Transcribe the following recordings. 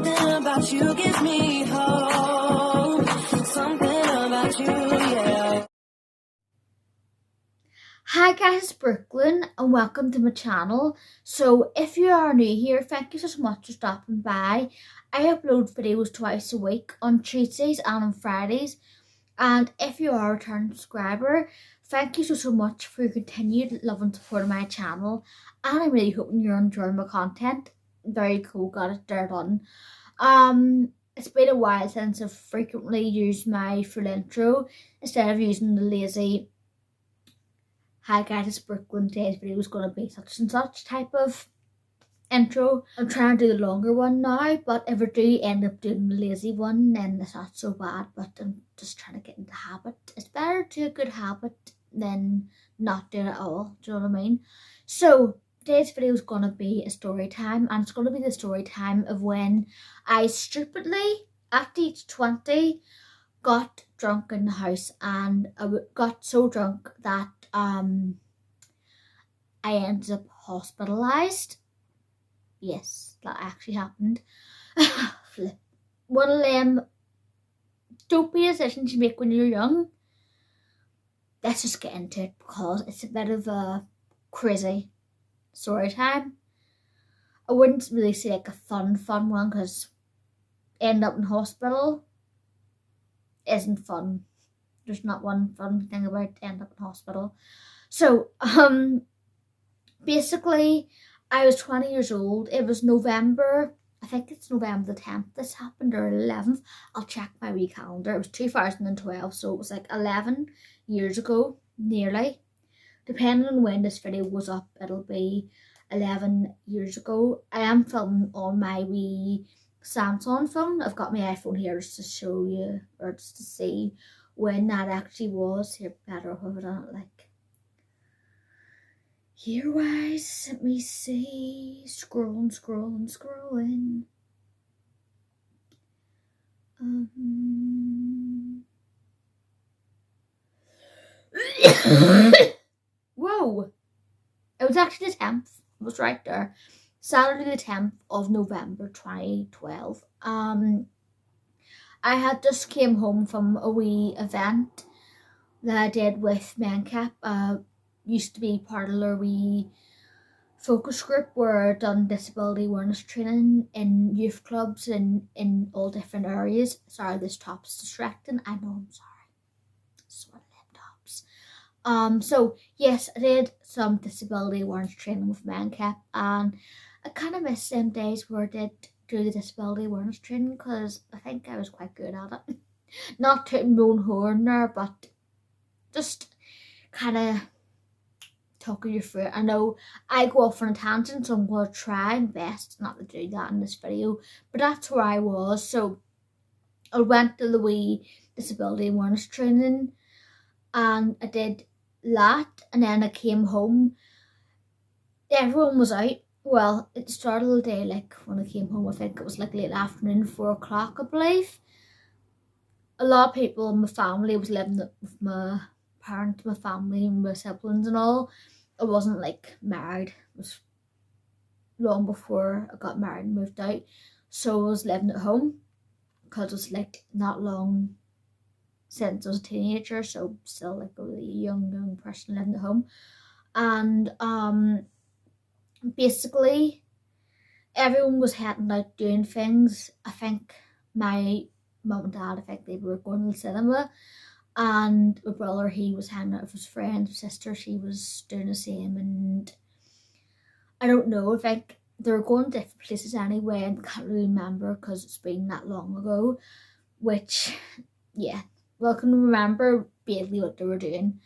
Something about you gives me hope. Something about you, yeah. Hi guys, it's Brookelynne and welcome to my channel. So if you are new here, thank you so much for stopping by. I upload videos twice a week on Tuesdays and on Fridays. And if you are a returning subscriber, thank you so much for your continued love and support of my channel. And I'm really hoping you're enjoying my content. Very cool, got it there done. It's been a while since I've frequently used my full intro instead of using the lazy "Hi guys, it's Brookelynne, today's video is going to be such and such" type of intro. I'm trying to do the longer one now, but if I do end up doing the lazy one, then it's not so bad, but I'm just trying to get into the habit. It's better to do a good habit than not do it at all, do you know what I mean? So today's video is going to be a story time, and it's going to be the story time of when I stupidly, at age 20, got drunk in the house, and I got so drunk that I ended up hospitalized. Yes, that actually happened. Flip. One of them dopey decisions you make when you're young. Let's just get into it because it's a bit of a crazy story time. I wouldn't really say like a fun one because end up in hospital isn't fun. There's not one fun thing about end up in hospital. So, basically, I was 20 years old. It was November, I think it's November the 10th this happened, or 11th. I'll check my wee calendar. It was 2012, so it was like 11 years ago, nearly. Depending on when this video goes up, it'll be 11 years ago. I am filming on my wee Samsung phone. I've got my iPhone here just to show you, or just to see when that actually was. Here, better off of it on it, like year-wise. Let me see. Scrolling. Whoa! It was actually the 10th. It was right there. Saturday the 10th of November 2012. I had just came home from a wee event that I did with MineTan. Used to be part of our wee focus group where I done disability awareness training in youth clubs and in all different areas. Sorry, this top's distracting. I know, I'm sorry. Sort of tops. So yes, I did some disability awareness training with MineTan, and I kind of miss them days where I did do the disability awareness training because I think I was quite good at it. Not tooting my own horn there, but just kind of talking you through it. I know I go off on a tangent, so I'm going to try my best not to do that in this video, but that's where I was. So I went to the wee disability awareness training and I did that, and then I came home. Everyone was out. Well, it started the day, like when I came home, I think it was like late afternoon, 4 o'clock, I believe. A lot of people in my family was living with my parents, my family, and my siblings and all. I wasn't like married. It was long before I got married and moved out. So I was living at home because it was like not long since I was a teenager, so still like a really young person living at home. And basically everyone was heading out doing things. I think my mum and dad, I think they were going to the cinema, and my brother, he was hanging out with his friend. My sister, she was doing the same, and I don't know, I think they were going to different places anyway, and I can't really remember because it's been that long ago, which, yeah, well, I can remember vaguely what they were doing.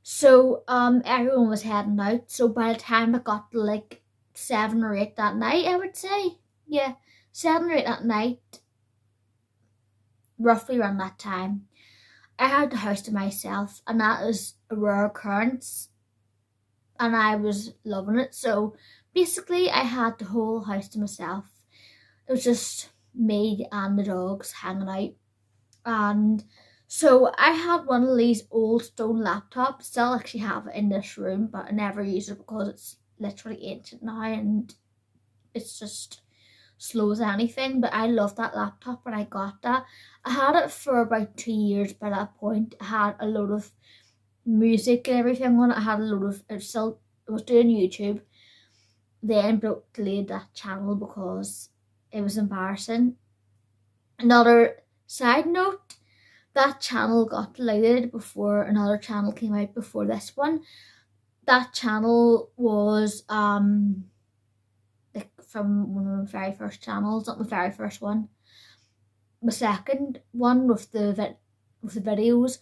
So everyone was heading out, so by the time I got to like 7 or 8 that night, I would say, yeah, 7 or 8 that night, roughly around that time, I had the house to myself, and that is a rare occurrence, and I was loving it. So basically I had the whole house to myself. It was just me and the dogs hanging out. And so I had one of these old stone laptops. Still actually have it in this room, but I never use it because it's literally ancient now, and it's just slow as anything, but I loved that laptop when I got that. I had it for about 2 years by that point. I had a load of music and everything on it. I had a load of, I was doing YouTube, then delayed that channel because it was embarrassing. Another side note, that channel got deleted before another channel came out before this one. That channel was like from one of my very first channels, not my very first one. My second one with the videos.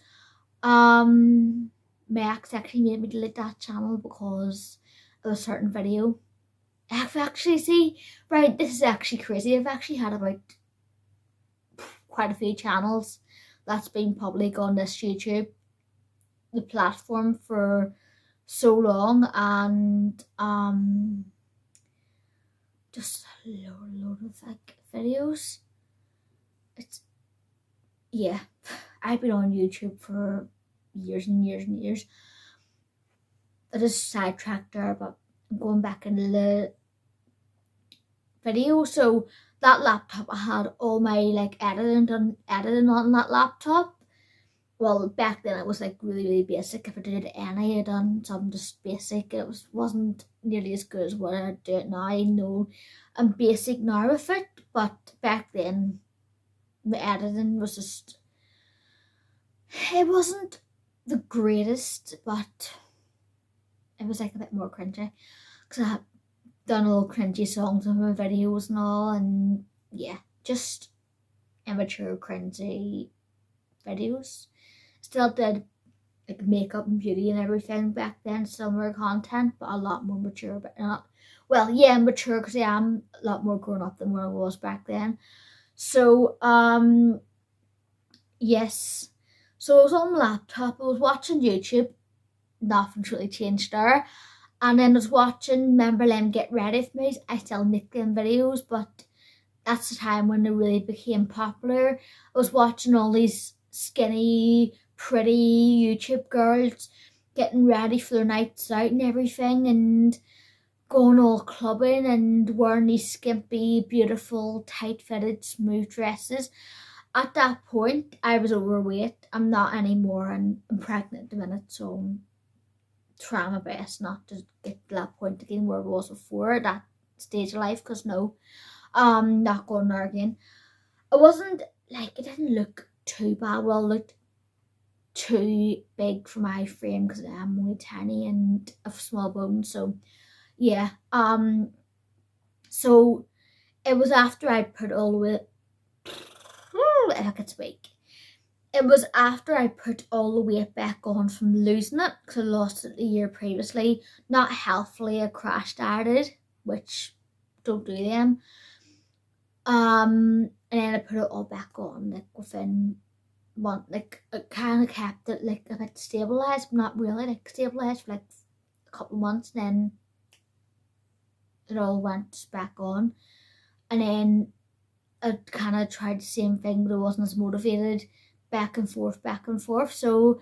My ex actually made me delete that channel because of a certain video. I've actually, see, right, this is actually crazy. I've actually had about quite a few channels that's been public on this YouTube, the platform, for so long, and just a load of like videos. It's, yeah, I've been on YouTube for years and years and years. I just sidetracked there, but I'm going back into the video. So that laptop, I had all my like editing on that laptop. Well, back then it was like really basic. If I did any, I done some just basic. It wasn't nearly as good as what I do it now. I know I'm basic now with it, but back then my editing was just, it wasn't the greatest, but it was like a bit more cringy because I had done all cringy songs in my videos and all, and yeah, just immature cringy videos. Still did like makeup and beauty and everything back then, similar content, but a lot more mature. But not, well, yeah, mature because I am a lot more grown up than what I was back then. So yes, so I was on my laptop, I was watching YouTube, nothing's really changed there. And then I was watching, remember them Get Ready With Me. I still make them videos, but that's the time when they really became popular. I was watching all these skinny, pretty YouTube girls getting ready for their nights out and everything, and going all clubbing and wearing these skimpy, beautiful, tight-fitted, smooth dresses. At that point, I was overweight. I'm not anymore, and I'm pregnant at the minute, so I'm trying my best not to get to that point again where I was before, that stage of life, because no, not going there again. It wasn't like, it didn't look too bad. Well, it looked too big for my frame because I'm only tiny and of small bones. So yeah, so it was after I put all the way, I could speak. It was after I put all the weight back on from losing it, because I lost it the year previously. Not healthily, I crash dieted, which don't do them. And then I put it all back on, like within one, like I kind of kept it like a bit stabilized, but not really, like stabilized for like a couple of months, then it all went back on. And then I kind of tried the same thing, but I wasn't as motivated, back and forth. So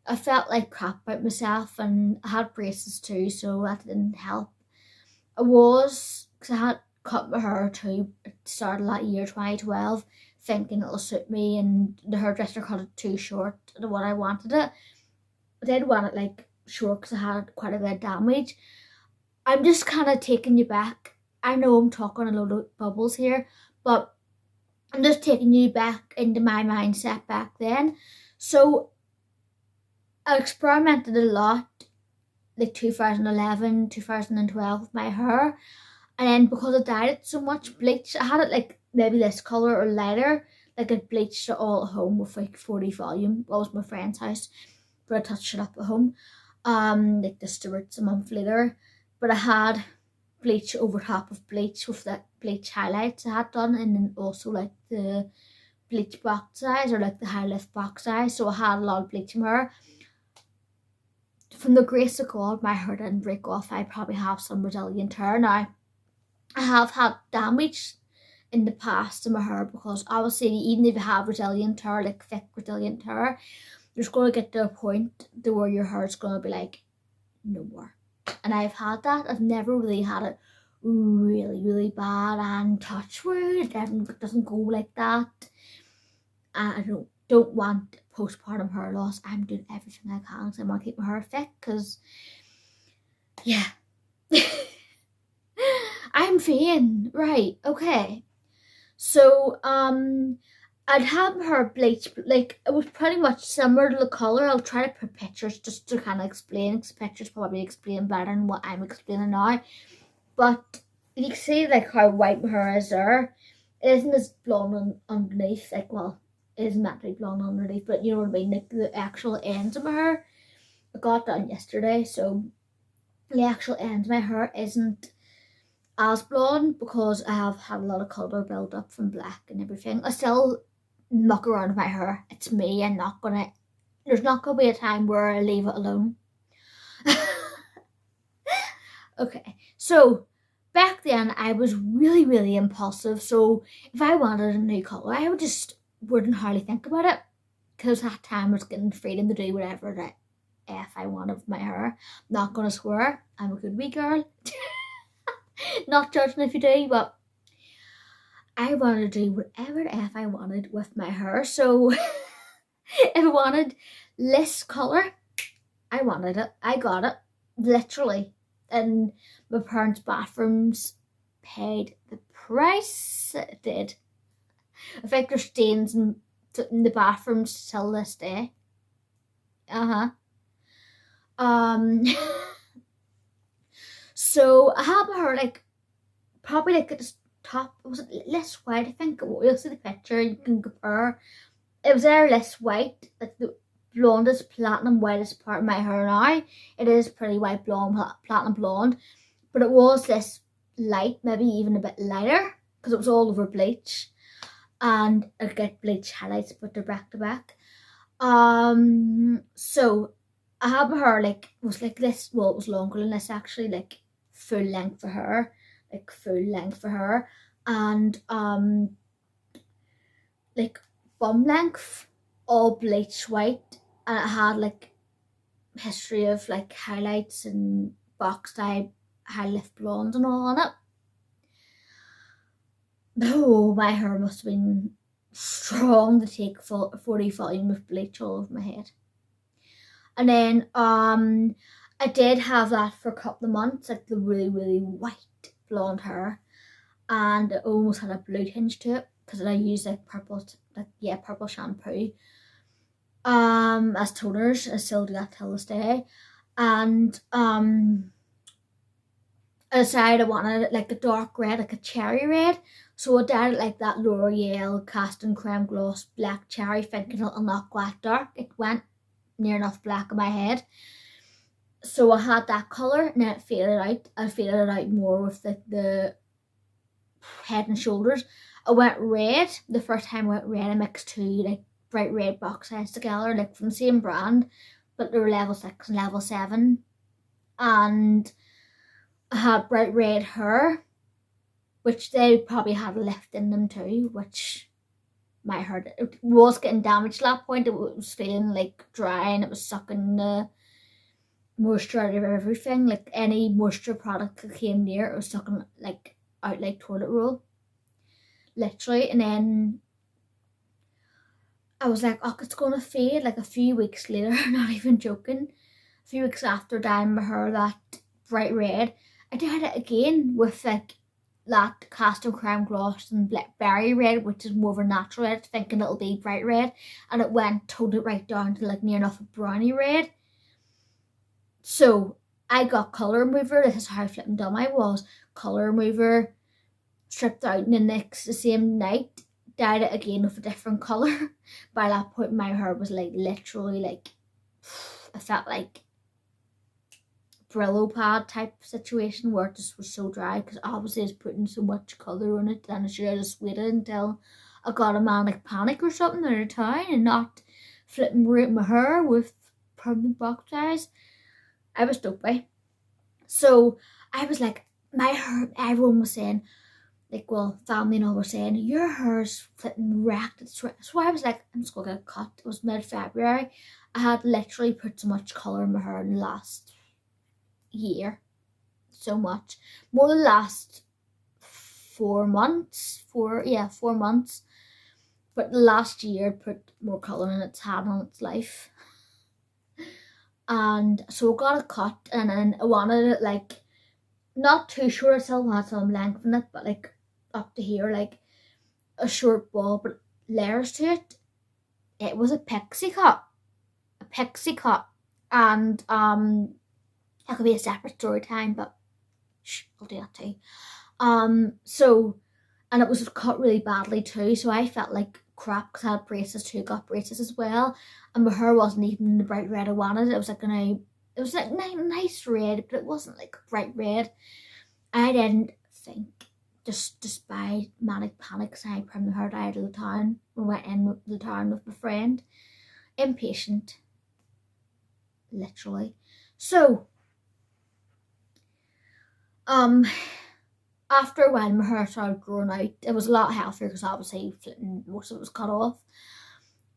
I felt like crap about myself, and I had braces too, so that didn't help. I was, because I had cut my hair too at the start of that year, 2012, thinking it'll suit me, and the hairdresser cut it too short to what I wanted it. I did want it like short because I had quite a bit of damage. I'm just kind of taking you back. I know I'm talking a load of bubbles here, but I'm just taking you back into my mindset back then. So I experimented a lot, like 2011, 2012 with my hair. And then because I dyed it so much, bleach, I had it like maybe this colour or lighter. Like I bleached it all at home with like 40 volume. That was my friend's house, but I touched it up at home. Like the Stewart's a month later. But I had bleach over top of bleach with that bleach highlights I had done, and then also like the bleach box eyes, or like the high lift box eyes. So I had a lot of bleach in my hair. From the grace of God, my hair didn't break off. I probably have some resilient hair now. I have had damage in the past in my hair, because obviously even if you have resilient hair, like thick resilient hair, there's going to get to a point where your hair's going to be like, no more. And I've had that. I've never really had it really, really bad, and touch wood, it doesn't go like that. I don't want postpartum hair loss. I'm doing everything I can because I want to keep my hair thick, because yeah. I'm vain. Right, okay. So I'd have her bleach, like it was pretty much similar to the colour. I'll try to put pictures just to kind of explain, because pictures probably explain better than what I'm explaining now. But you can see like how white my hair is there. It isn't as blonde underneath, like, well, it isn't meant to be blonde underneath, but you know what I mean, like the actual ends of my hair. I got done yesterday, so the actual ends of my hair isn't as blonde because I have had a lot of colour build up from black and everything. I still muck around with my hair. It's me. There's not gonna be a time where I leave it alone. Okay, so back then I was really, really impulsive. So if I wanted a new colour, I wouldn't hardly think about it, because that time I was getting freedom to do whatever that if I wanted with my hair. I'm not gonna swear, I'm a good wee girl. Not judging if you do, but I wanted to do whatever the F I wanted with my hair. So if I wanted less colour, I wanted it. I got it, literally. And my parents' bathrooms paid the price. It did. I think there's stains in the bathrooms till this day. So I had my hair like probably like at the top. Was it less white? I think you'll see the picture. You can compare. It was there less white, like the blondest, platinum whitest part of my hair now. It is pretty white blonde, platinum blonde, but it was less light, maybe even a bit lighter, because it was all over bleach. And I get bleach highlights, but they're back to back. So I had my hair like, it was like this. Well, it was longer than this actually, like full length for her, and like bum length, all bleach white, and it had like history of like highlights and box dye high lift blonde and all on it. Oh, my hair must have been strong to take 40 volume of bleach all over my head. And then I did have that for a couple of months, like the really, really white blonde hair, and it almost had a blue tinge to it because I used like purple shampoo as toners. I still do that till this day. And I decided I wanted it like a dark red, like a cherry red. So I dyed it like that L'Oreal Casting Creme Gloss Black Cherry, thinking it'll not go that dark. It went near enough black in my head. So I had that colour, and then it faded out. I faded it out more with the head and shoulders. I went red. The first time I went red, I mixed two like bright red box eyes together, like from the same brand, but they were level 6 and level 7. And I had bright red hair, which they probably had a lift in them too, which my hair, it was getting damaged at that point. It was feeling like dry, and it was sucking the moisture out of everything. Like any moisture product that came near, it was sucking like out like toilet roll, literally. And then I was like, oh, it's gonna fade. Like a few weeks later, not even joking, a few weeks after dyeing my hair that bright red, I dyed it again with like that Casting Creme Gloss and Berry Red, which is more of a natural red, thinking it'll be bright red, and it toned it right down to like near enough a brownie red. So I got colour remover. This is how flipping dumb I was. Colour remover, stripped out in the same night, dyed it again with a different colour. By that point, my hair was like literally like, I felt like Brillo pad type situation where it just was so dry, because obviously I was putting so much colour on it, and I should have just waited until I got a manic panic or something at a time, and not flipping right my hair with permanent box eyes. I was dopey. So I was like, my hair, everyone was saying, like, well, family and all were saying, your hair's flipping wrecked. So I was like, I'm just gonna get a cut. It was mid-February. I had literally put so much colour in my hair in the last year. so much. More than the last 4 months. 4 months. But last year it put more colour in its had on its life. And so I got it cut, and then I wanted it like not too short. I still wanted some length in it, but like up to here, like a short bob, but layers to it. It was a pixie cut. And that could be a separate story time, but I'll do that too. So, and it was cut really badly too, so I felt like crap because I had braces too, got braces as well, and my hair wasn't even the bright red I wanted. It was like it was like nice red, but it wasn't like bright red. I didn't think, just by manic panic, I primed the hair dye out of the town. We went in the town with my friend. Impatient. Literally. So, after a while, my hair started growing out. It was a lot healthier because obviously most of it was cut off.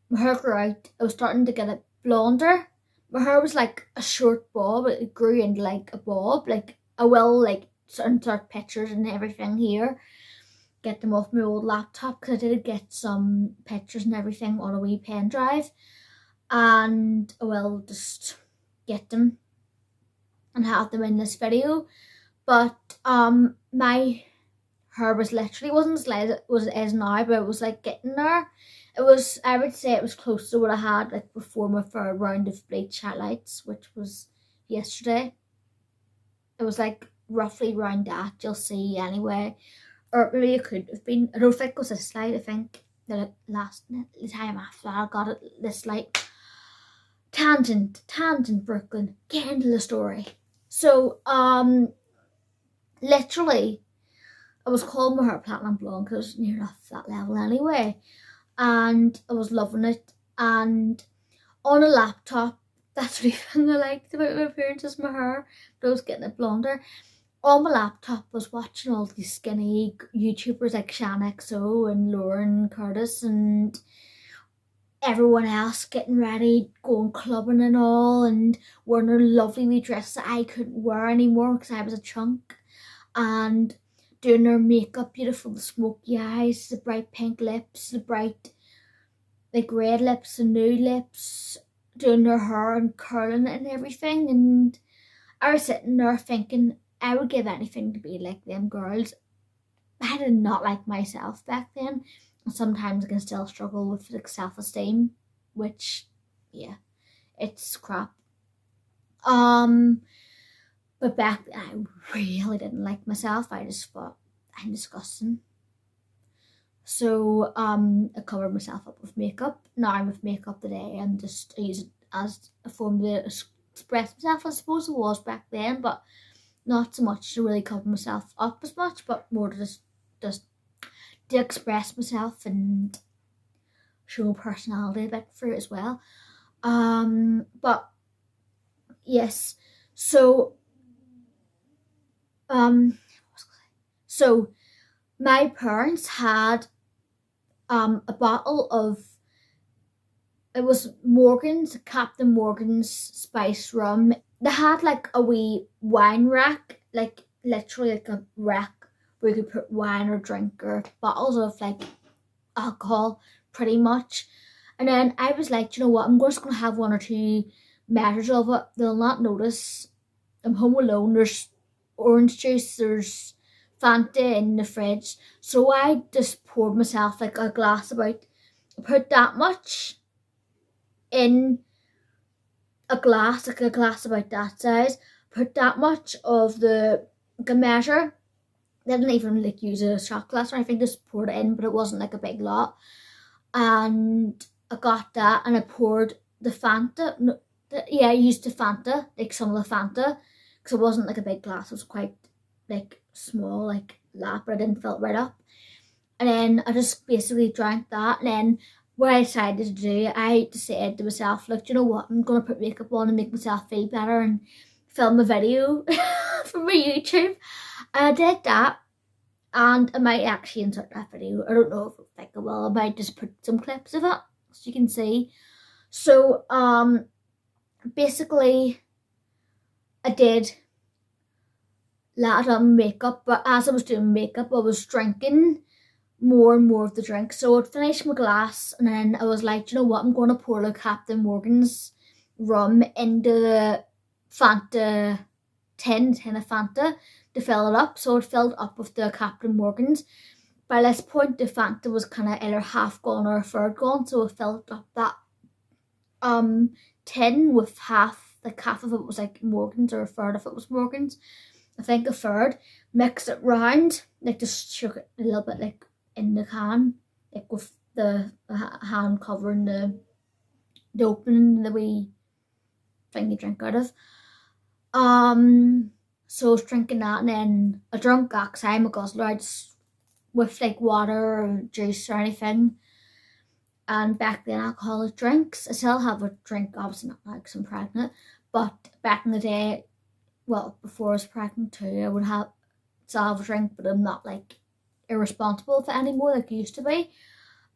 My hair grew out. I was starting to get it blonder. My hair was like a short bob. It grew into like a bob. Like I will like insert pictures and everything here. Get them off my old laptop because I did get some pictures and everything on a wee pen drive. And I will just get them and have them in this video. But my hair was literally, wasn't as light as it is now, but it was like getting there. It was, I would say it was close to what I had like before my third round of bleach highlights, which was yesterday. It was like roughly around that, you'll see anyway. Or maybe it could have been, I don't think it was this light. I think the time after that I got it this light. Tangent, Brooklyn, get into the story. So, literally, I was calling my hair platinum blonde because it was near enough that level anyway. And I was loving it. And on a laptop, that's the thing I liked about my appearance is my hair. But I was getting it blonder. On my laptop, I was watching all these skinny YouTubers like XO and Lauren Curtis and everyone else getting ready, going clubbing and all, and wearing their lovely wee dresses that I couldn't wear anymore because I was a chunk, and doing their makeup beautiful, the smoky eyes, the bright pink lips, the bright like red lips and nude lips, doing their hair and curling it and everything. And I was sitting there thinking I would give anything to be like them girls. I did not like myself back then. Sometimes I can still struggle with like self-esteem, which, yeah, it's crap. But back then I really didn't like myself. I just thought I'm disgusting. So I covered myself up with makeup. Now I'm with makeup today and just I use it as a form to express myself. I suppose it was back then, but not so much to really cover myself up as much, but more to just to express myself and show personality a bit through it as well. But yes, so so my parents had a bottle of, it was Morgan's, Captain Morgan's spice rum. They had like a wee wine rack, like literally like a rack where you could put wine or drink or bottles of like alcohol pretty much. And then I was like, you know what, I'm just going to have 1 or 2 measures of it. They'll not notice. I'm home alone. There's orange juice, there's Fanta in the fridge. So I just poured myself like a glass about, put that much in a glass, like a glass about that size. Put that much of the measure. Didn't even like use a shot glass or anything, just poured it in, but it wasn't like a big lot. And I got that and I poured the Fanta. I used the Fanta, like some of the Fanta, because it wasn't like a big glass. It was quite like small, like that, but I didn't fill it right up. And then I just basically drank that. And then what I decided to do, I just said to myself, look, you know what, I'm gonna put makeup on and make myself feel better and film a video for my YouTube. And I did that, and I might actually insert that video. I don't know if I think I will. I might just put some clips of it so you can see. So basically I did Latte on makeup, but as I was doing makeup, I was drinking more and more of the drink. So I'd finished my glass, and then I was like, you know what, I'm going to pour the Captain Morgan's rum into the Fanta tin of Fanta to fill it up. So it filled up with the Captain Morgan's. By this point, the Fanta was kind of either half gone or a third gone, so I filled up that tin with half of it was like Morgan's, or a third of it was Morgan's. I think a third. Mix it round, like just shook it a little bit, like in the can, like with the hand covering the opening, the wee thing you drink out of. So I was drinking that, and then I drank that because I'm a guzzler. I just, with like water or juice or anything. And back then, alcoholic drinks, I still have a drink, obviously not now because I'm pregnant, but back in the day, well, before I was pregnant too, I would still have a drink, but I'm not like irresponsible for it anymore like I used to be.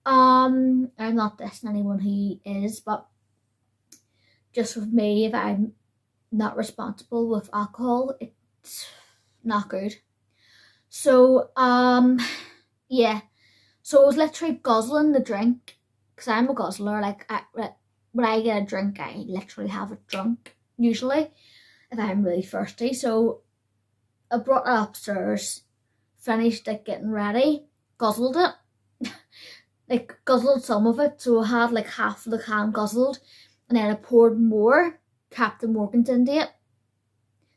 I'm not dissing anyone who is, but just with me, if I'm not responsible with alcohol, it's not good. So, yeah. So I was literally guzzling the drink, because I'm a guzzler. Like, when I get a drink, I literally have it drunk, usually, if I'm really thirsty. So I brought it upstairs, finished like getting ready, guzzled it, like guzzled some of it. So I had like half of the can guzzled, and then I poured more Captain Morgan's into it.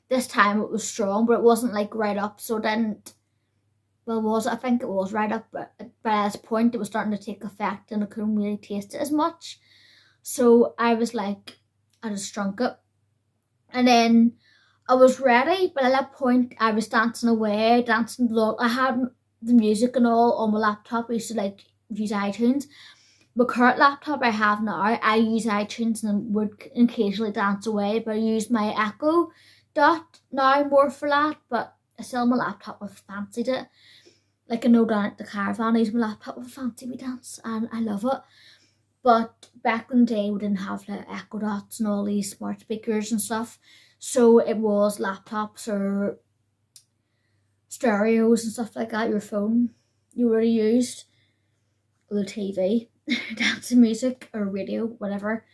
This time it was strong, but it wasn't like right up, so it didn't, well, I think it was right up, but by this point it was starting to take effect and I couldn't really taste it as much. So I was like, I just drunk it. And then I was ready, but at that point I was dancing away, dancing vlog. I had the music and all on my laptop. I used to like use iTunes. My current laptop I have now, I use iTunes and would occasionally dance away, but I use my Echo Dot now more for that, but I still my laptop, I've fancied it. Like I know down at the caravan, I use my laptop with fancy me dance and I love it. But back in the day we didn't have like Echo Dots and all these smart speakers and stuff. So it was laptops or stereos and stuff like that, your phone you really used, or the TV, dancing music or radio, whatever.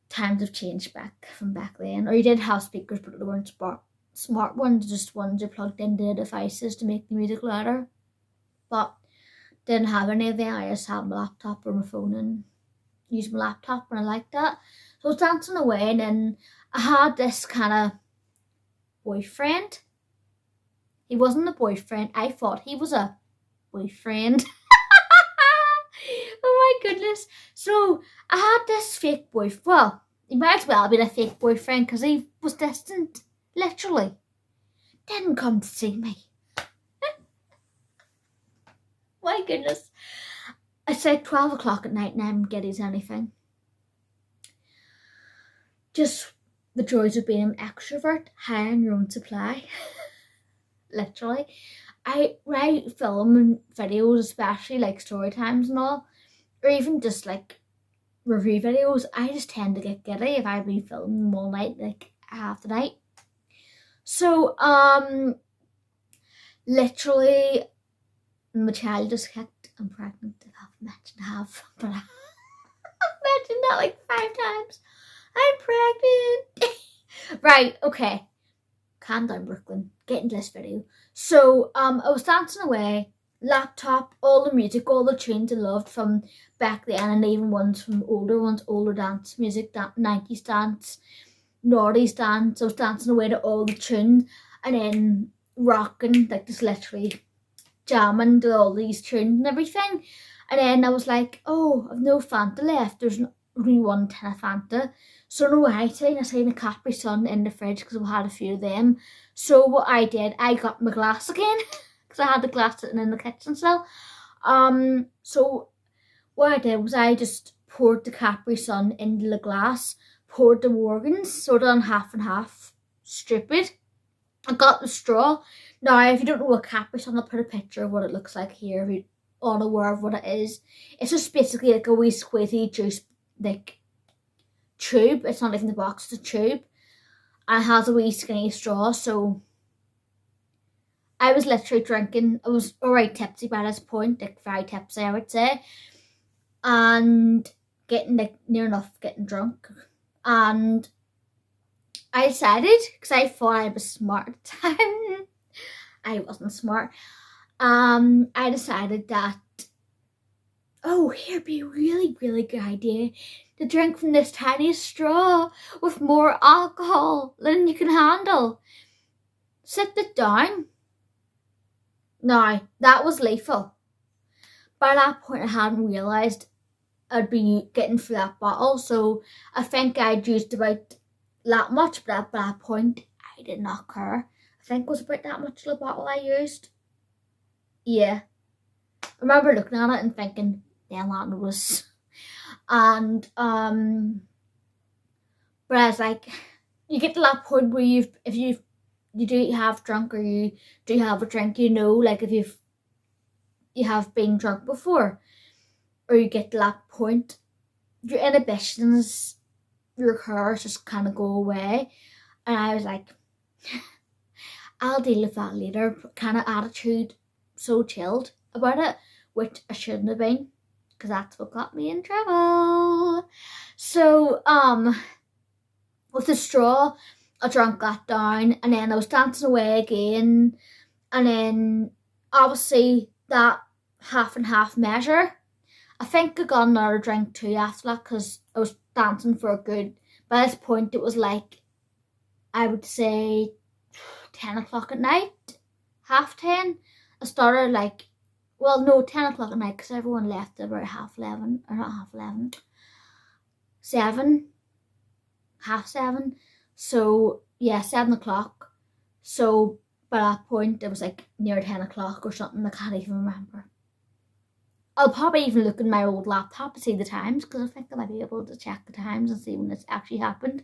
Times have changed from back then. Or you did have speakers, but they weren't smart ones, just ones you plugged into the devices to make the music louder. But didn't have any of them. I just had my laptop or my phone and used my laptop, and I liked that. So I was dancing away, and then I had this kind of boyfriend. He wasn't a boyfriend. I thought he was a boyfriend. Oh my goodness. So I had this fake boyfriend. Well, he might as well have been a fake boyfriend because he was distant. Literally. Didn't come to see me. My goodness. It's like 12 o'clock at night and I haven't get his anything. Just the joys of being an extrovert, high on your own supply. Literally. When I film videos, especially like story times and all, or even just like review videos, I just tend to get giddy if I be filming them all night, like half the night. So, literally, my child just kicked. I'm pregnant. I've mentioned but I've mentioned that like 5 times. I'm pregnant. Right, okay. Calm down, Brookelynne. Get into this video. So, I was dancing away, laptop, all the music, all the tunes I loved from back then, and even ones from older dance music, 90s dance, noughties dance. I was dancing away to all the tunes, and then rocking, like just literally jamming to all these tunes and everything. And then I was like, oh, I've no Fanta left. There's only one tin of Fanta. So no ice-cream. I seen a Capri Sun in the fridge because we had a few of them. So what I did, I got my glass again because I had the glass sitting in the kitchen still. So what I did was I just poured the Capri Sun into the glass, poured the Morgans, so done half and half. Stupid. I got the straw. Now, if you don't know what Capri Sun, I'll put a picture of what it looks like here if you're unaware of what it is. It's just basically like a wee squeezy juice, like tube. It's not even the box, it's a tube. And it has a wee skinny straw, so I was literally drinking. I was alright tipsy by this point, like very tipsy, I would say, and getting like near enough getting drunk. And I decided, because I thought I was smart at the time, I wasn't smart. I decided that, oh, here'd be a really, really good idea to drink from this tiny straw with more alcohol than you can handle. Sit it down. Now, that was lethal. By that point, I hadn't realised I'd be getting through that bottle, so I think I'd used about that much, but at that point, I did not care. I think it was about that much of the bottle I used. Yeah. I remember looking at it and thinking, damn, that was. And, but I was like, you get to that point where you do have drunk, or you do have a drink, you know, like if you have been drunk before, or you get to that point, your inhibitions, your curves just kind of go away. And I was like, I'll deal with that later kind of attitude, so chilled about it, which I shouldn't have been, because that's what got me in trouble. So, with the straw, I drank that down, and then I was dancing away again, and then obviously that half and half measure, I think I got another drink too after that, because I was dancing for a good, by this point it was like, I would say 10 o'clock at night, 10:30. I started like, well, no, 10 o'clock at night, because everyone left at about 11:30, or not 11:30, 7, 7:30. So yeah, 7 o'clock. So by that point, it was like near 10 o'clock or something. I can't even remember. I'll probably even look in my old laptop to see the times, because I think I might be able to check the times and see when this actually happened.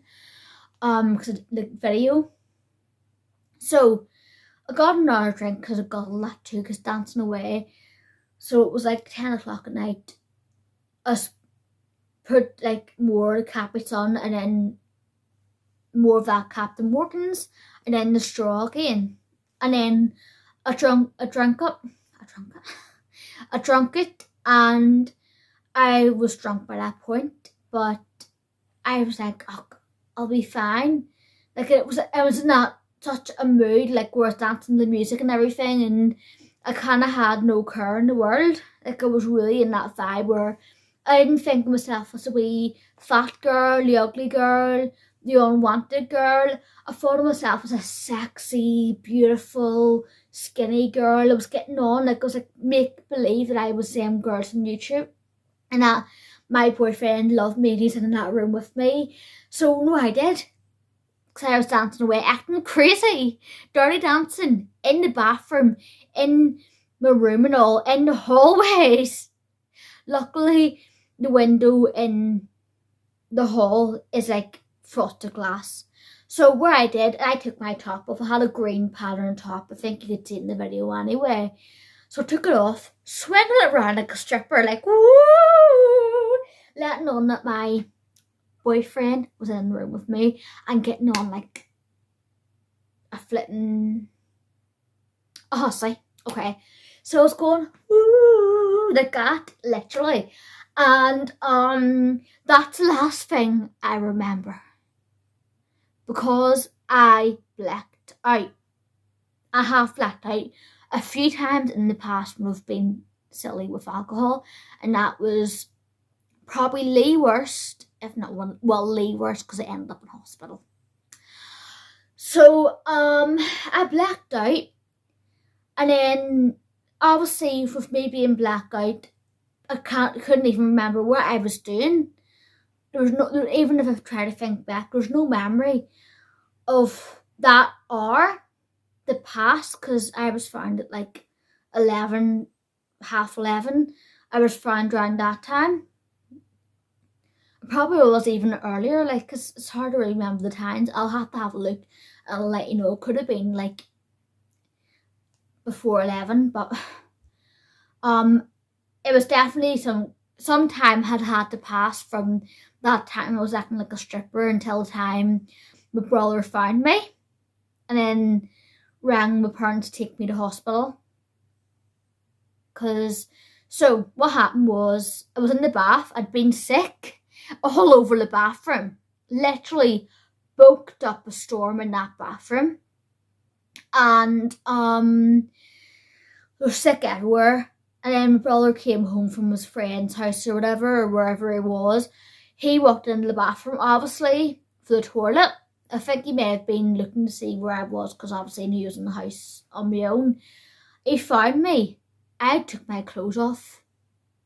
Because I did video. So I got another drink because I got a that too, because dancing away. So it was like 10 o'clock at night. I put like more Capits on, and then more of that Captain Morgan's, and then the straw again. And then I drank it, and I was drunk by that point, but I was like, oh, I'll be fine. Like I was in that such a mood, like where I was dancing to the music and everything, and I kind of had no care in the world. Like I was really in that vibe where I didn't think of myself as a wee fat girl, the ugly girl, the unwanted girl. I thought of myself as a sexy, beautiful, skinny girl. I was getting on, like I was like make believe that I was them girls on YouTube, and that my boyfriend loved me and he's in that room with me. So no, I did. Because I was dancing away, acting crazy, dirty dancing in the bathroom, in my room and all, in the hallways. Luckily, the window in the hall is like frosted glass. So where I took my top off. I had a green pattern top. I think you could see it in the video anyway. So I took it off, swinging it around like a stripper, like woo, letting on that my boyfriend was in the room with me and getting on like a flitting a hussy. Okay, so I was going woo like that, literally, and that's the last thing I remember, because I blacked out. I have blacked out a few times in the past when I've been silly with alcohol, and that was probably the worst, if not one, well, the worst, because I ended up in hospital. So I blacked out, and then obviously with me being blacked out, I couldn't even remember what I was doing. Even if I tried to think back, there's no memory of that hour that passed, because I was found at like 11, 11:30. I was found around that time. Probably was even earlier, like, because it's hard to remember the times. I'll have to have a look and I'll let you know. It could have been like before 11, but it was definitely some time had to pass from that time I was acting like a stripper until the time my brother found me. And then rang my parents to take me to hospital. So what happened was, I was in the bath, I'd been sick all over the bathroom. Literally booked up a storm in that bathroom. And I was sick everywhere. And then my brother came home from his friend's house or whatever, or wherever he was. He walked into the bathroom, obviously, for the toilet. I think he may have been looking to see where I was, because obviously he was in the house on my own. He found me. I took my clothes off.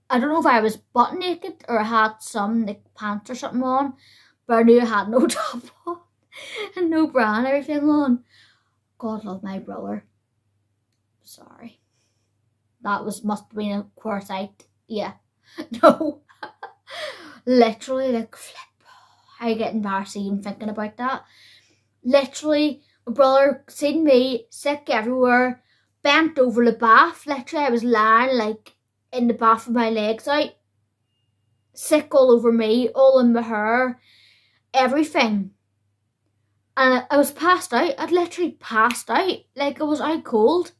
I don't know if I was butt naked or I had some like pants or something on, but I knew I had no top on and no bra and everything on. God love my brother. Sorry. That must have been a queer sight. Yeah. No. Literally, like, flip. I get embarrassed even thinking about that. Literally, my brother seen me sick everywhere, bent over the bath. Literally, I was lying like in the bath with my legs out, sick all over me, all in my hair, everything. And I was passed out. I'd literally passed out. Like, I was out cold.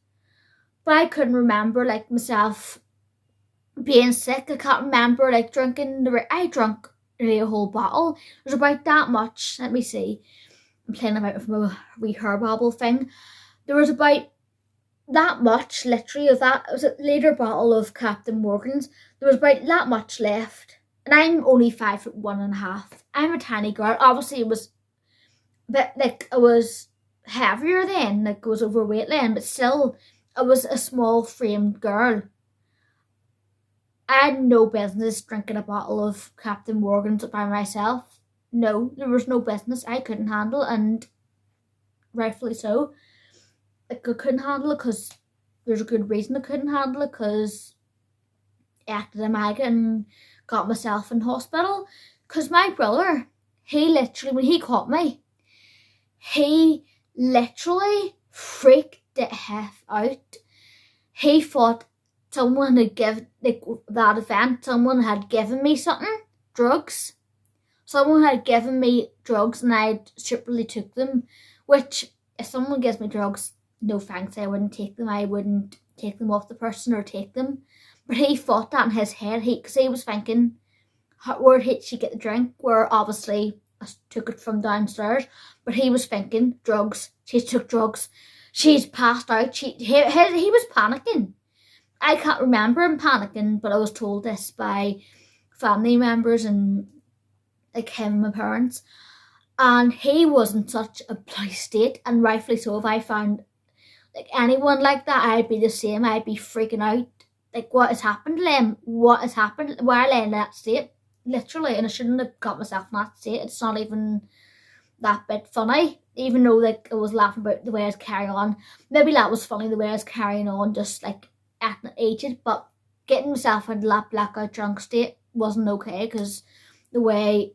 But I couldn't remember, like, myself being sick. I can't remember, like, drinking I drank nearly a whole bottle. It was about that much. Let me see. I'm playing about with my wee hair bobble thing. There was about that much, literally, of that. It was a later bottle of Captain Morgan's. There was about that much left. And I'm only 5'1.5". I'm a tiny girl. Obviously, it was a bit, like, I was heavier then. Like, I was overweight then. But still, I was a small framed girl. I had no business drinking a bottle of Captain Morgan's by myself. No, there was no business. I couldn't handle it, and rightfully so. Like, I couldn't handle it because there's a good reason I couldn't handle it, because I acted a maggot and got myself in hospital. Because my brother, he literally, when he caught me, he literally freaked the F out. He thought someone had given, like, that event, someone had given me something, drugs. Someone had given me drugs and I stupidly took them, which, if someone gives me drugs, no thanks, I wouldn't take them. I wouldn't take them off the person or take them. But he thought that in his head, because he was thinking, where did she get the drink? Where obviously I took it from downstairs, but he was thinking, drugs, she took drugs, she's passed out. He was panicking. I can't remember him panicking, but I was told this by family members and like him and my parents. And he was in such a bloody state, and rightfully so. If I found like anyone like that, I'd be the same. I'd be freaking out. Like, what has happened to them? What has happened? Why are they in that state? Literally, and I shouldn't have got myself in that state. It's not even that bit funny, even though like I was laughing about the way I was carrying on. Maybe that was funny, the way I was carrying on, just like acting aged, but getting myself into that blackout drunk state wasn't okay, because the way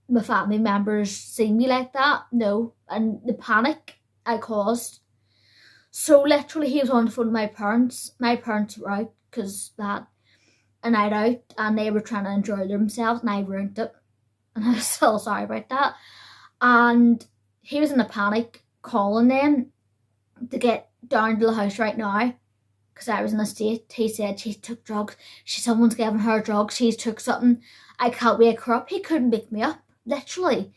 my family members see me like that, no, and the panic I caused. So literally, he was on the phone with my parents. My parents were out because that a night out, and they were trying to enjoy themselves, and I ruined it, and I'm so sorry about that. And he was in a panic, calling them to get down to the house right now, because I was in a state. He said she took drugs, someone's giving her drugs, she's took something, I can't wake her up. He couldn't wake me up, literally.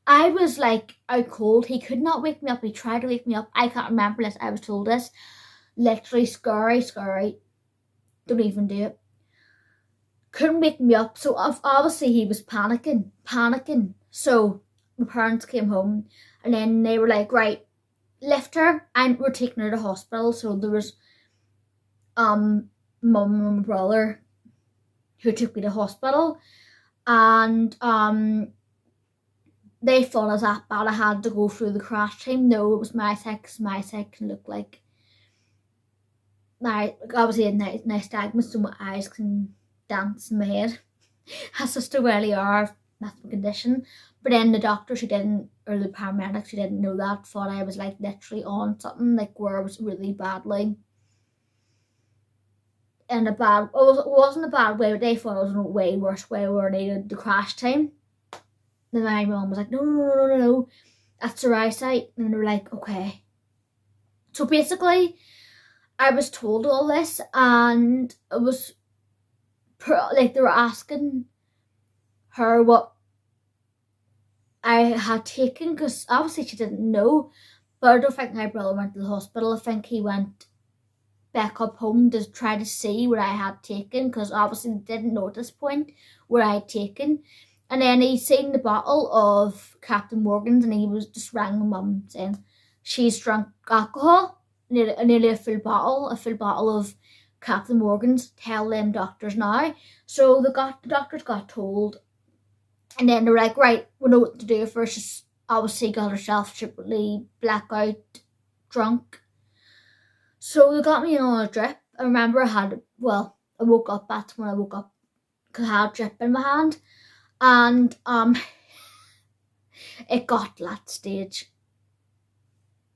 I was like out cold. He could not wake me up. He tried to wake me up. I can't remember this. I was told this. Literally scary. Don't even do it. Couldn't wake me up. So obviously he was panicking. So my parents came home, and then they were like, right, lift her, and we're taking her to hospital. So there was mum and my brother who took me to hospital, and they thought I was that bad I had to go through the crash team. No, it was my sex. My sex can look like, obviously a nystagmus, so my eyes can dance in my head. That's just the way they are. That's my condition. But then the doctor, or the paramedics, she didn't know that, thought I was like literally on something, like where I was really badly in a bad, it wasn't a bad way, but they thought it was in a way worse way where they did the crash time. Then my mum was like, no, that's the right side. And they were like, okay. So basically, I was told all this, and it was like they were asking her what I had taken, because obviously she didn't know. But I don't think my brother went to the hospital. I think he went back up home to try to see what I had taken, because obviously they didn't know at this point what I had taken. And then he seen the bottle of Captain Morgan's, and he was just rang my mum saying she's drunk alcohol, nearly a full bottle of Captain Morgan's. Tell them doctors now. So the doctors got told, and then they were like, right, we know what to do first. She's obviously got herself stupidly blackout drunk. So they got me on a drip. I remember I woke up, that's when I woke up, because I had a drip in my hand. And it got to that stage.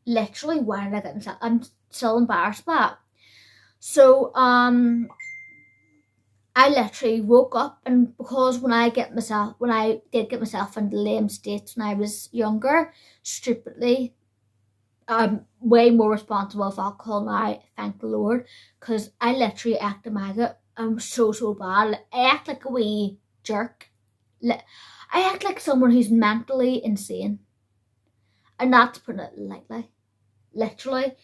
Literally, why did I get myself? I'm still embarrassed by it. So I literally woke up, and because when I did get myself into lame states when I was younger, stupidly, I'm way more responsible for alcohol now, thank the Lord, because I literally act a maggot. I'm so bad. I act like a wee jerk. I act like someone who's mentally insane, and that's putting it lightly, literally.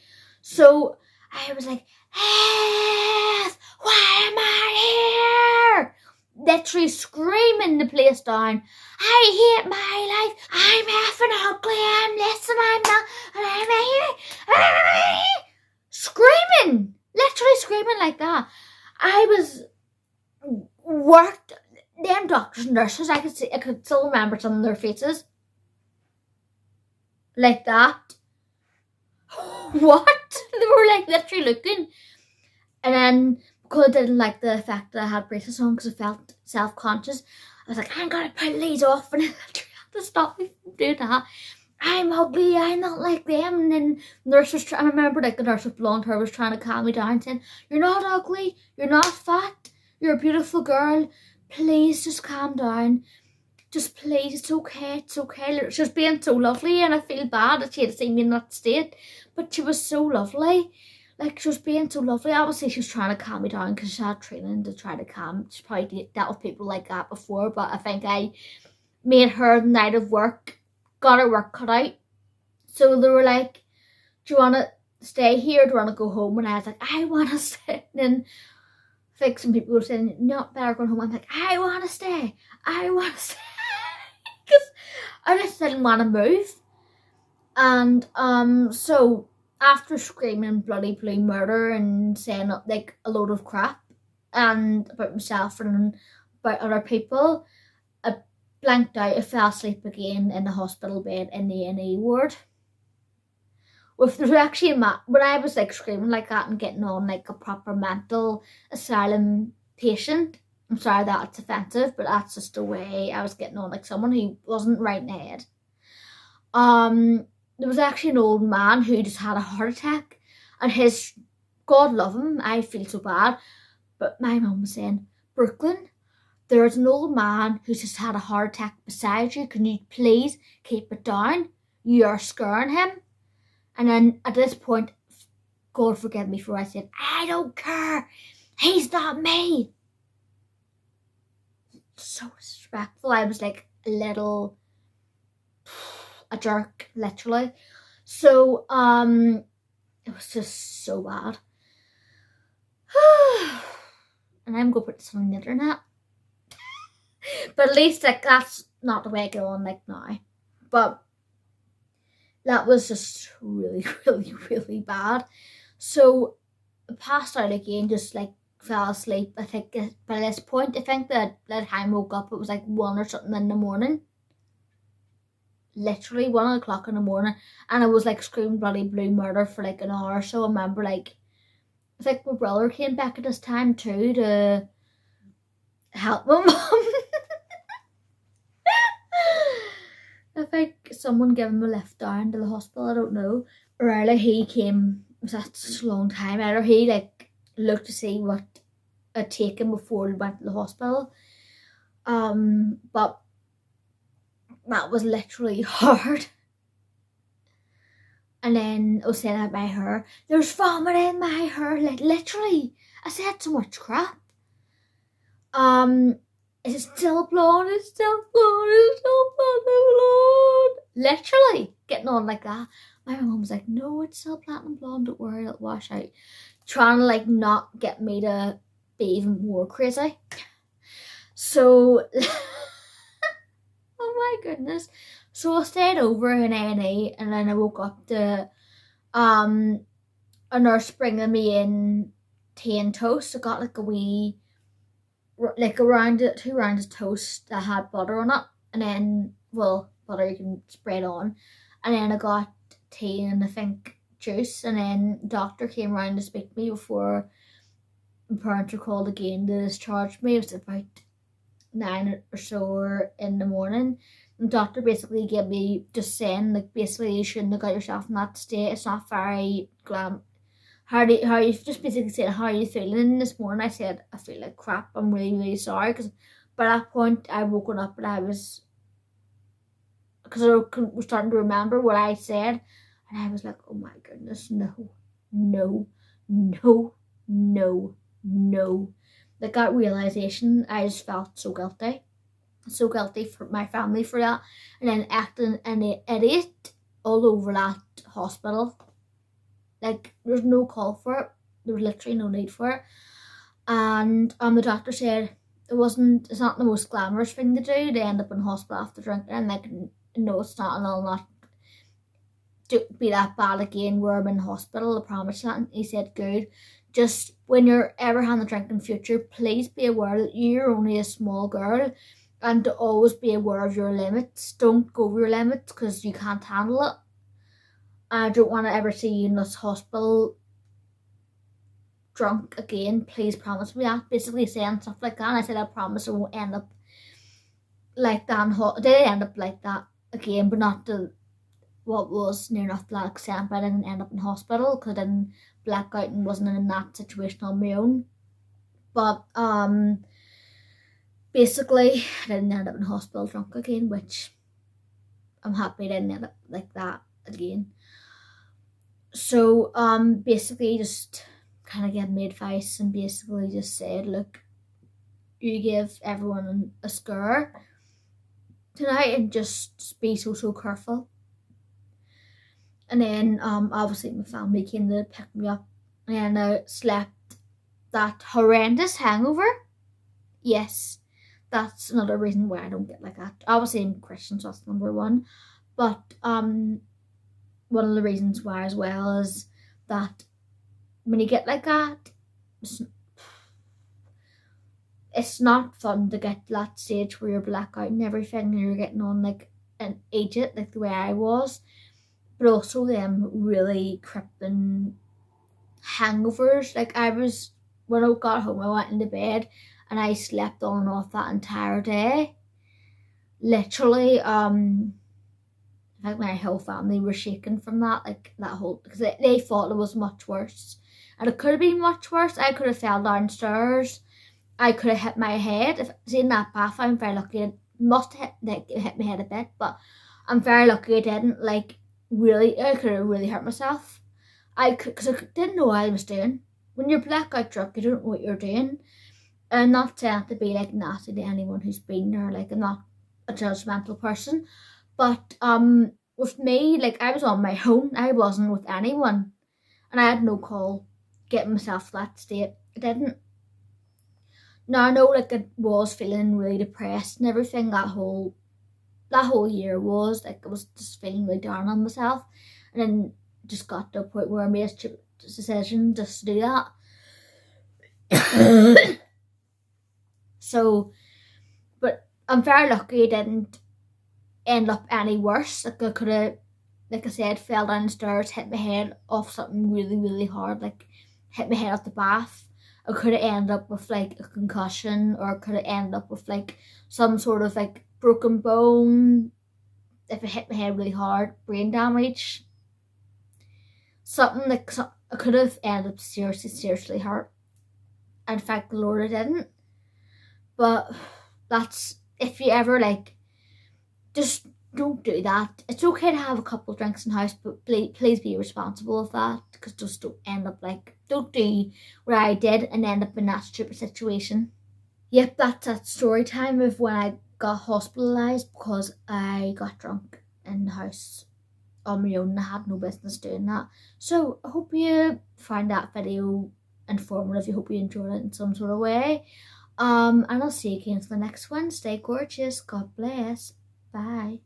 So I was like, Heath, why am I here? Literally screaming the place down. I hate my life. I'm effing ugly. I'm this and I'm that. And I'm screaming. Literally screaming like that. I was worked. Them doctors and nurses, I could still remember some of their faces. Like that. What? They were like literally looking. And then, because I didn't like the fact that I had braces on, because I felt self-conscious, I was like, I'm gonna put these off, and I literally had to stop me from doing that. I'm ugly, I'm not like them. And then nurses, I remember like the nurse with blonde hair was trying to calm me down, saying, you're not ugly, you're not fat, you're a beautiful girl, please just calm down. Just please, it's okay. She was being so lovely, and I feel bad that she had seen me in that state, but she was so lovely. Like, she was being so lovely. Obviously, she was trying to calm me down, because she had training to try to calm. She probably dealt with people like that before, but I think I made her the night of work, got her work cut out. So they were like, do you want to stay here, do you want to go home? And I was like, I want to stay. And then I think some people were saying, not better going home. I'm like, I want to stay. Because I just didn't want to move. And so after screaming bloody blue murder and saying like a load of crap and about myself and about other people, I blanked out. I fell asleep again in the hospital bed in the A&E ward. There's actually when I was like screaming like that and getting on like a proper mental asylum patient. I'm sorry that's offensive, but that's just the way I was getting on, like someone who wasn't right in the head. There was actually an old man who just had a heart attack, and God love him, I feel so bad, but my mum was saying, Brookelynne, there's an old man who's just had a heart attack beside you. Can you please keep it down? You're scaring him. And then at this point, God forgive me for what I said, I don't care. He's not me. So disrespectful. I was like a jerk, literally. So it was just so bad. And I'm going to put this on the internet. But at least like that's not the way I get on like now. But that was just really bad. So I passed out again, just like fell asleep. I think by this point, I think that by the time I woke up, it was like 1 or something in the morning. Literally 1 o'clock in the morning. And I was like screaming bloody blue murder for like an hour or so. I remember like, I think my brother came back at this time too to help my mum. I think someone gave him a lift down to the hospital, I don't know. Or either he came, it was such a long time, either he like looked to see what I'd taken before he went to the hospital. But that was literally hard. And then I was saying about my hair. There's vomit in my hair, like literally. I said so much crap. It's still blonde, it's still blonde, it's still blonde. Literally getting on like that. My mum's like, no, it's still platinum blonde, don't worry, it'll wash out. Trying to like not get me to be even more crazy. So, oh my goodness. So I stayed over in A&E, and then I woke up to a nurse bringing me in tea and toast. I got like a wee, like two rounds of toast that had butter on it, and then, well, butter you can spread on, and then I got tea and I think juice, and then the doctor came around to speak to me before my parents were called again to discharge me. It was about 9 or so in the morning. The doctor basically gave me, just saying, like, basically you shouldn't have got yourself in that state. It's not very glam. How you just basically said, how are you feeling this morning? I said, I feel like crap. I'm really, really sorry. Because by that point, I woken up and I was starting to remember what I said. And I was like, oh my goodness, no. Like that realization, I just felt so guilty. So guilty for my family for that. And then acting an idiot all over that hospital. Like, there's no call for it. There was literally no need for it. And the doctor said it's not the most glamorous thing to do to end up in hospital after drinking. And like, no, it's not, and I'll not be that bad again where I'm in hospital, I promise that. And he said, good. Just when you're ever having a drink in future, please be aware that you're only a small girl, and to always be aware of your limits. Don't go over your limits because you can't handle it. I don't want to ever see you in this hospital drunk again. Please promise me that. Basically saying stuff like that. And I said, I promise I won't end up like that. I did end up like that again, but not to what was near enough black extent. But I didn't end up in hospital because I didn't black out and wasn't in that situation on my own. But basically I didn't end up in hospital drunk again, which I'm happy I didn't end up like that again. So basically just kind of gave me advice and basically just said, look, you give everyone a scare tonight and just be so careful. And then obviously my family came to pick me up, and I slept that horrendous hangover. Yes, that's another reason why I don't get like that. Obviously I'm Christian, so that's number one. But one of the reasons why as well is that when you get like that, it's not fun to get to that stage where you're black out and everything, and you're getting on like an idiot, like the way I was. But also them really crippling hangovers. Like when I got home, I went into bed and I slept on and off that entire day. Literally, I think my whole family were shaken from that, like that whole, because they thought it was much worse. And it could have been much worse. I could have fell downstairs. I could have hit my head. If it's in that bath, I'm very lucky. It must have hit my head a bit, but I'm very lucky it didn't. Like, really, I could have really hurt myself. Because I didn't know what I was doing. When you're blackout drunk, you don't know what you're doing. And I'm not saying to be like nasty to anyone who's been there. Like, I'm not a judgmental person. But with me, like, I was on my own. I wasn't with anyone. And I had no call getting myself to that state. I didn't. Now I know, like, I was feeling really depressed and everything that whole year was. Like, I was just feeling really down on myself. And then just got to a point where I made a decision just to do that. So, but I'm very lucky it didn't end up any worse. Like, I could have, like I said, fell down the stairs, hit my head off something really, really hard, like hit my head off the bath. I could have ended up with like a concussion, or I could have ended up with like some sort of like broken bone. If it hit my head really hard, brain damage. Something like, I could have ended up seriously hurt. In fact, the Lord, I didn't. But that's, if you ever like, just don't do that. It's okay to have a couple of drinks in the house, but please be responsible of that, because just don't end up like, don't do what I did and end up in that stupid situation. Yep, that's that story time of when I got hospitalised because I got drunk in the house on my own and I had no business doing that. So I hope you find that video informative. I hope you enjoyed it in some sort of way. And I'll see you again for the next one. Stay gorgeous. God bless. Bye.